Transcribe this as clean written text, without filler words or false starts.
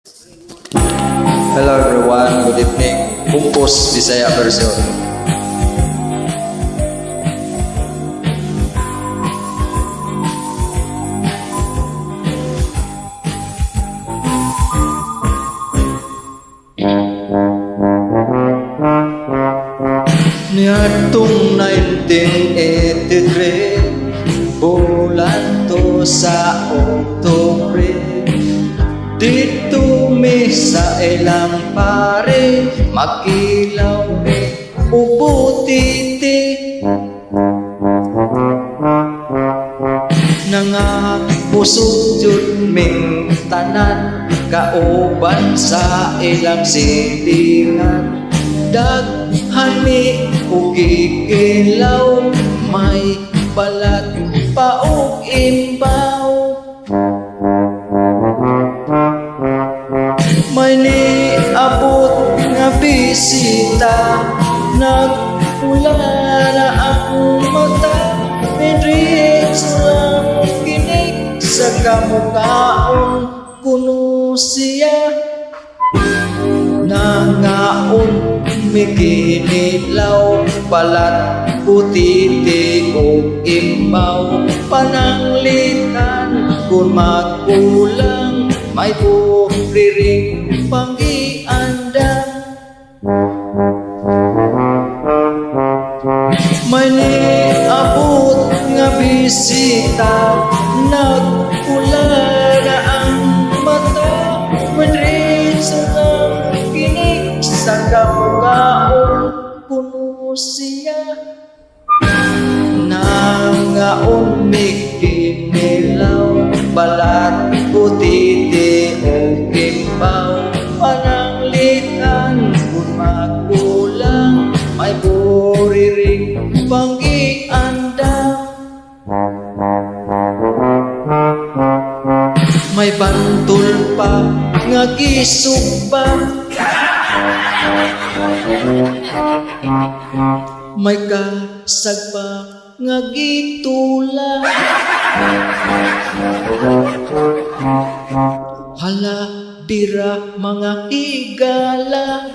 Hello everyone, good evening. Bungkus Bisaya version. Niadtong 1983, bulan to sa Oktubre, dito mi sa ilang pare, makilaw mi ubutiti. Nangapusog jud ming tanan, kauban sa ilang silingan. Daghan mi ug kikilaw, may balat pa ug imbaw. May niabot nga bisita, nagpula na akong mata, medrits lang kinig sa kamukhaon kuno siya. Nangaon mikinilaw, balat putiti ug imbaw, pananglitan kung magkulang, may buriring pang-iandam. May niabot nga bisita, nagpula na ang mata, madrid sa kinig sa kamukhaon kuno siya. Nangaon mikinilaw, balat putiti ug imbaw, pananglitan kung magkulang, may buriring pang-iandam. May bantol pa nga gisog pa, may kasag pa nga gitula. Hala, bira mga higala,